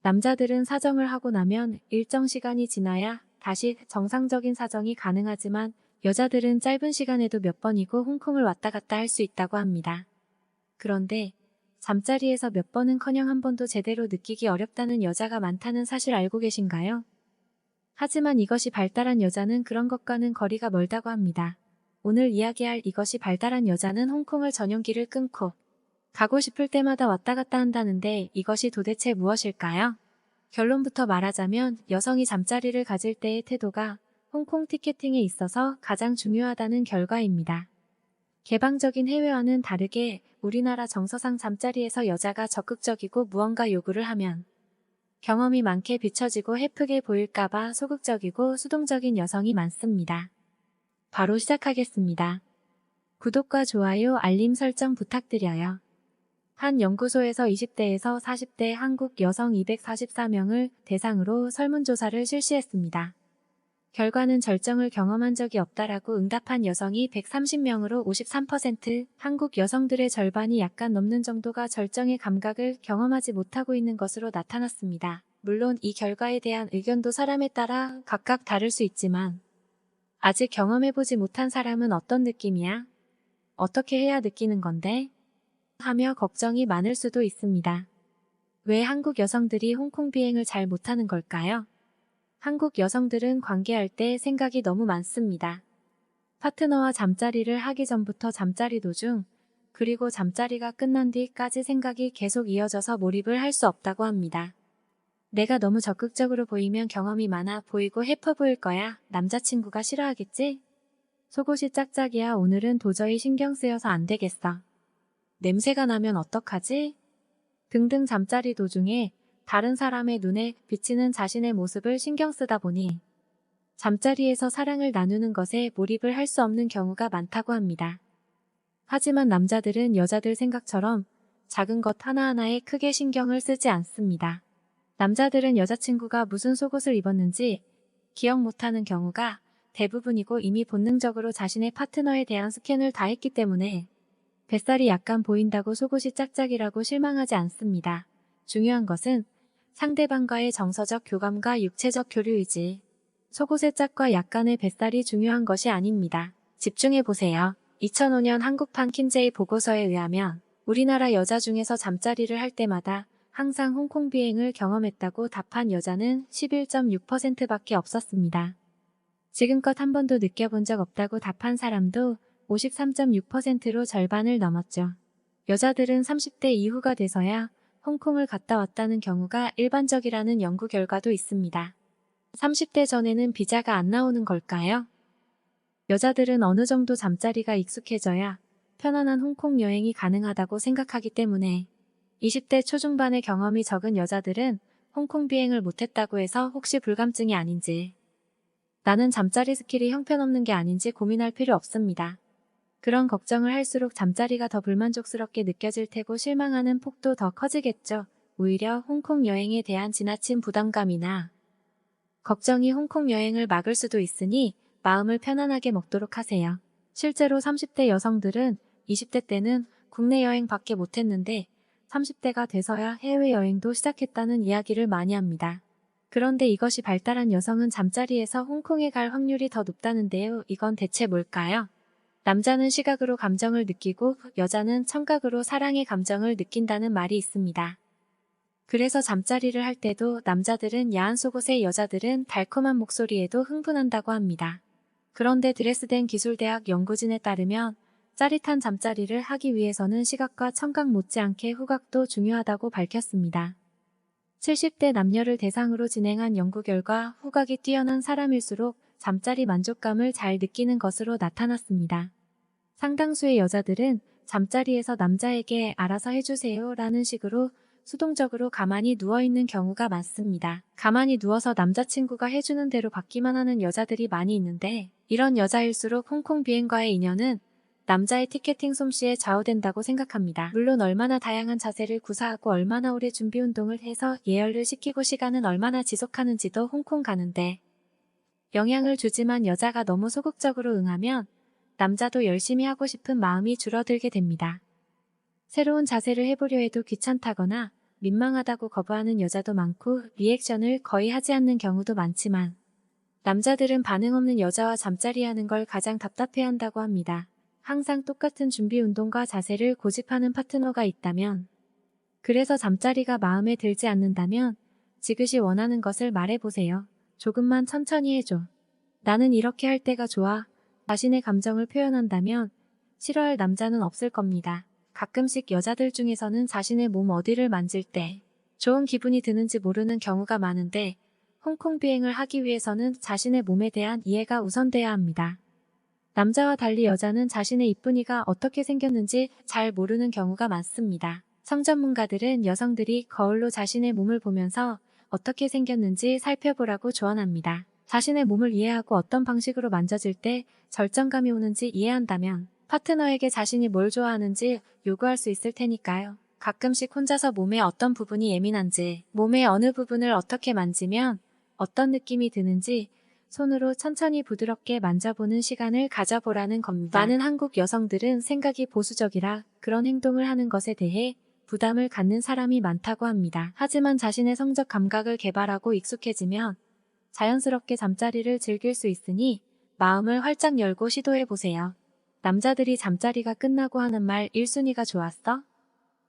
남자들은 사정을 하고 나면 일정 시간이 지나야 다시 정상적인 사정이 가능하지만 여자들은 짧은 시간에도 몇 번이고 홍콩을 왔다 갔다 할 수 있다고 합니다. 그런데 잠자리에서 몇 번은커녕 한 번도 제대로 느끼기 어렵다는 여자가 많다는 사실 알고 계신가요? 하지만 이것이 발달한 여자는 그런 것과는 거리가 멀다고 합니다. 오늘 이야기할 이것이 발달한 여자는 홍콩을 전용기를 끊고 가고 싶을 때마다 왔다 갔다 한다는데 이것이 도대체 무엇일까요? 결론부터 말하자면 여성이 잠자리를 가질 때의 태도가 홍콩 티켓팅에 있어서 가장 중요하다는 결과입니다. 개방적인 해외와는 다르게 우리나라 정서상 잠자리에서 여자가 적극적이고 무언가 요구를 하면 경험이 많게 비춰지고 해프게 보일까봐 소극적이고 수동적인 여성이 많습니다. 바로 시작하겠습니다. 구독과 좋아요, 알림 설정 부탁드려요. 한 연구소에서 20대에서 40대 한국 여성 244명을 대상으로 설문조사를 실시했습니다. 결과는 절정을 경험한 적이 없다라고 응답한 여성이 130명으로 53%, 한국 여성들의 절반이 약간 넘는 정도가 절정의 감각을 경험하지 못하고 있는 것으로 나타났습니다. 물론 이 결과에 대한 의견도 사람에 따라 각각 다를 수 있지만 아직 경험해보지 못한 사람은 어떤 느낌이야? 어떻게 해야 느끼는 건데? 하며 걱정이 많을 수도 있습니다. 왜 한국 여성들이 홍콩 비행을 잘 못하는 걸까요? 한국 여성들은 관계할 때 생각이 너무 많습니다. 파트너와 잠자리를 하기 전부터 잠자리 도중, 그리고 잠자리가 끝난 뒤까지 생각이 계속 이어져서 몰입을 할 수 없다고 합니다. 내가 너무 적극적으로 보이면 경험이 많아 보이고 해퍼 보일 거야. 남자친구가 싫어하겠지? 속옷이 짝짝이야. 오늘은 도저히 신경 쓰여서 안 되겠어. 냄새가 나면 어떡하지? 등등 잠자리 도중에 다른 사람의 눈에 비치는 자신의 모습을 신경 쓰다 보니 잠자리에서 사랑을 나누는 것에 몰입을 할 수 없는 경우가 많다고 합니다. 하지만 남자들은 여자들 생각처럼 작은 것 하나하나에 크게 신경을 쓰지 않습니다. 남자들은 여자친구가 무슨 속옷을 입었는지 기억 못하는 경우가 대부분이고 이미 본능적으로 자신의 파트너에 대한 스캔을 다 했기 때문에 뱃살이 약간 보인다고 속옷이 짝짝이라고 실망하지 않습니다. 중요한 것은 상대방과의 정서적 교감과 육체적 교류이지 속옷의 짝과 약간의 뱃살이 중요한 것이 아닙니다. 집중해보세요. 2005년 한국판 킨제이 보고서에 의하면 우리나라 여자 중에서 잠자리를 할 때마다 항상 홍콩 비행을 경험했다고 답한 여자는 11.6%밖에 없었습니다. 지금껏 한 번도 느껴본 적 없다고 답한 사람도 53.6%로 절반을 넘었죠. 여자들은 30대 이후가 돼서야 홍콩을 갔다 왔다는 경우가 일반적이라는 연구 결과도 있습니다. 30대 전에는 비자가 안 나오는 걸까요? 여자들은 어느 정도 잠자리가 익숙해져야 편안한 홍콩 여행이 가능하다고 생각하기 때문에 20대 초중반의 경험이 적은 여자들은 홍콩 비행을 못했다고 해서 혹시 불감증이 아닌지 나는 잠자리 스킬이 형편없는 게 아닌지 고민할 필요 없습니다. 그런 걱정을 할수록 잠자리가 더 불만족스럽게 느껴질 테고 실망하는 폭도 더 커지겠죠. 오히려 홍콩 여행에 대한 지나친 부담감이나 걱정이 홍콩 여행을 막을 수도 있으니 마음을 편안하게 먹도록 하세요. 실제로 30대 여성들은 20대 때는 국내 여행밖에 못했는데 30대가 돼서야 해외여행도 시작했다는 이야기를 많이 합니다. 그런데 이것이 발달한 여성은 잠자리에서 홍콩에 갈 확률이 더 높다는데요. 이건 대체 뭘까요? 남자는 시각으로 감정을 느끼고 여자는 청각으로 사랑의 감정을 느낀다는 말이 있습니다. 그래서 잠자리를 할 때도 남자들은 야한 속옷에 여자들은 달콤한 목소리에도 흥분한다고 합니다. 그런데 드레스덴 기술대학 연구진에 따르면 짜릿한 잠자리를 하기 위해서는 시각과 청각 못지않게 후각도 중요하다고 밝혔습니다. 70대 남녀를 대상으로 진행한 연구 결과 후각이 뛰어난 사람일수록 잠자리 만족감을 잘 느끼는 것으로 나타났습니다. 상당수의 여자들은 잠자리에서 남자에게 알아서 해주세요 라는 식으로 수동적으로 가만히 누워있는 경우가 많습니다. 가만히 누워서 남자친구가 해주는 대로 받기만 하는 여자들이 많이 있는데 이런 여자일수록 홍콩 비행과의 인연은 남자의 티켓팅 솜씨에 좌우된다고 생각합니다. 물론 얼마나 다양한 자세를 구사하고 얼마나 오래 준비 운동을 해서 예열을 시키고 시간은 얼마나 지속하는지도 홍콩 가는데 영향을 주지만 여자가 너무 소극적으로 응하면 남자도 열심히 하고 싶은 마음이 줄어들게 됩니다. 새로운 자세를 해보려 해도 귀찮다거나 민망하다고 거부하는 여자도 많고 리액션을 거의 하지 않는 경우도 많지만 남자들은 반응 없는 여자와 잠자리하는 걸 가장 답답해한다고 합니다. 항상 똑같은 준비 운동과 자세를 고집하는 파트너가 있다면, 그래서 잠자리가 마음에 들지 않는다면 지그시 원하는 것을 말해보세요. 조금만 천천히 해줘. 나는 이렇게 할 때가 좋아. 자신의 감정을 표현한다면 싫어할 남자는 없을 겁니다. 가끔씩 여자들 중에서는 자신의 몸 어디를 만질 때 좋은 기분이 드는지 모르는 경우가 많은데, 홍콩 비행을 하기 위해서는 자신의 몸에 대한 이해가 우선돼야 합니다. 남자와 달리 여자는 자신의 이쁜이가 어떻게 생겼는지 잘 모르는 경우가 많습니다. 성전문가들은 여성들이 거울로 자신의 몸을 보면서 어떻게 생겼는지 살펴보라고 조언합니다. 자신의 몸을 이해하고 어떤 방식으로 만져질 때 절정감이 오는지 이해한다면 파트너에게 자신이 뭘 좋아하는지 요구할 수 있을 테니까요. 가끔씩 혼자서 몸의 어떤 부분이 예민한지, 몸의 어느 부분을 어떻게 만지면 어떤 느낌이 드는지 손으로 천천히 부드럽게 만져보는 시간을 가져보라는 겁니다. 많은 한국 여성들은 생각이 보수적이라 그런 행동을 하는 것에 대해 부담을 갖는 사람이 많다고 합니다. 하지만 자신의 성적 감각을 개발하고 익숙해지면 자연스럽게 잠자리를 즐길 수 있으니 마음을 활짝 열고 시도해보세요. 남자들이 잠자리가 끝나고 하는 말 1순위가 좋았어?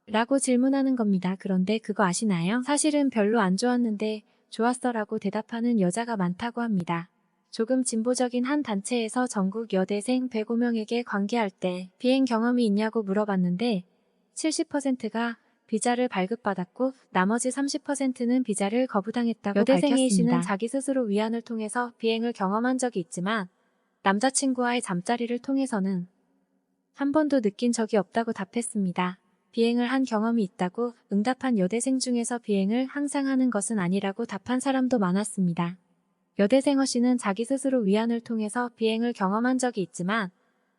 라고 질문하는 겁니다. 그런데 그거 아시나요? 사실은 별로 안 좋았는데 좋았어 라고 대답하는 여자가 많다고 합니다. 조금 진보적인 한 단체에서 전국 여대생 105명에게 관계할 때 비행 경험이 있냐고 물어봤는데 70%가 비자를 발급받았고 나머지 30%는 비자를 거부당했다고 여대생 밝혔습니다. A씨는 자기 스스로 위안을 통해서 비행을 경험한 적이 있지만 남자친구와의 잠자리를 통해서는 한 번도 느낀 적이 없다고 답했습니다. 비행을 한 경험이 있다고 응답한 여대생 중에서 비행을 항상 하는 것은 아니라고 답한 사람도 많았습니다. 여대생 H씨는 자기 스스로 위안을 통해서 비행을 경험한 적이 있지만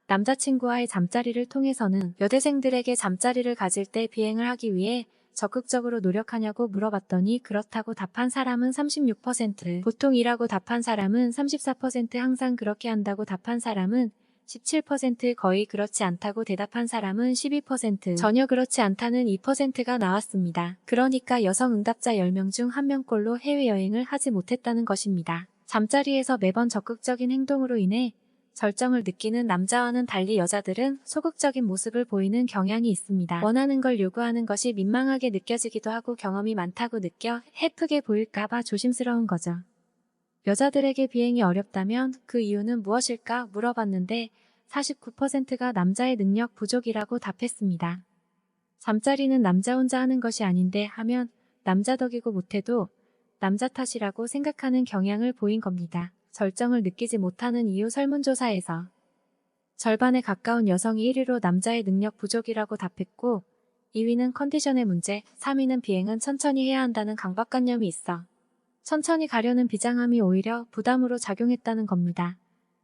남자친구와의 잠자리를 통해서는 여대생들에게 잠자리를 가질 때 비행을 하기 위해 적극적으로 노력하냐고 물어봤더니 그렇다고 답한 사람은 36%, 보통이라고 답한 사람은 34%, 항상 그렇게 한다고 답한 사람은 17%, 거의 그렇지 않다고 대답한 사람은 12%, 전혀 그렇지 않다는 2%가 나왔습니다. 그러니까 여성 응답자 10명 중 1명꼴로 해외여행을 하지 못했다는 것입니다. 잠자리에서 매번 적극적인 행동으로 인해 절정을 느끼는 남자와는 달리 여자들은 소극적인 모습을 보이는 경향이 있습니다. 원하는 걸 요구하는 것이 민망하게 느껴지기도 하고 경험이 많다고 느껴 해프게 보일까봐 조심스러운 거죠. 여자들에게 비행이 어렵다면 그 이유는 무엇일까 물어봤는데 49%가 남자의 능력 부족이라고 답했습니다. 잠자리는 남자 혼자 하는 것이 아닌데 하면 남자 덕이고 못해도 남자 탓이라고 생각하는 경향을 보인 겁니다. 절정을 느끼지 못하는 이유 설문조사에서 절반에 가까운 여성이 1위로 남자의 능력 부족이라고 답했고 2위는 컨디션의 문제, 3위는 비행은 천천히 해야 한다는 강박관념이 있어 천천히 가려는 비장함이 오히려 부담으로 작용했다는 겁니다.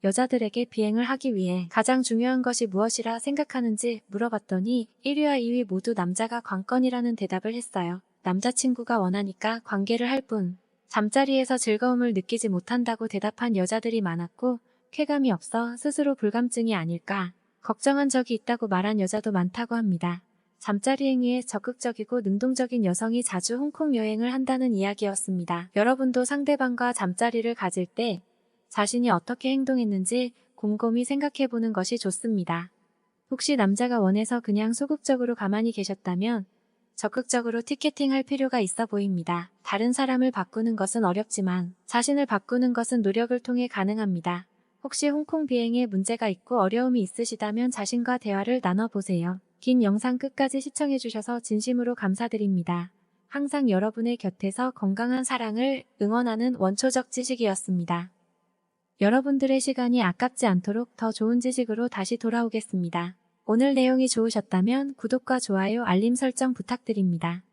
여자들에게 비행을 하기 위해 가장 중요한 것이 무엇이라 생각하는지 물어봤더니 1위와 2위 모두 남자가 관건이라는 대답을 했어요. 남자친구가 원하니까 관계를 할 뿐 잠자리에서 즐거움을 느끼지 못한다고 대답한 여자들이 많았고 쾌감이 없어 스스로 불감증이 아닐까 걱정한 적이 있다고 말한 여자도 많다고 합니다. 잠자리 행위에 적극적이고 능동적인 여성이 자주 홍콩 여행을 한다는 이야기였습니다. 여러분도 상대방과 잠자리를 가질 때 자신이 어떻게 행동했는지 곰곰이 생각해보는 것이 좋습니다. 혹시 남자가 원해서 그냥 소극적으로 가만히 계셨다면 적극적으로 티켓팅할 필요가 있어 보입니다. 다른 사람을 바꾸는 것은 어렵지만 자신을 바꾸는 것은 노력을 통해 가능합니다. 혹시 홍콩 비행에 문제가 있고 어려움이 있으시다면 자신과 대화를 나눠보세요. 긴 영상 끝까지 시청해주셔서 진심으로 감사드립니다. 항상 여러분의 곁에서 건강한 사랑을 응원하는 원초적 지식이었습니다. 여러분들의 시간이 아깝지 않도록 더 좋은 지식으로 다시 돌아오겠습니다. 오늘 내용이 좋으셨다면 구독과 좋아요, 알림 설정 부탁드립니다.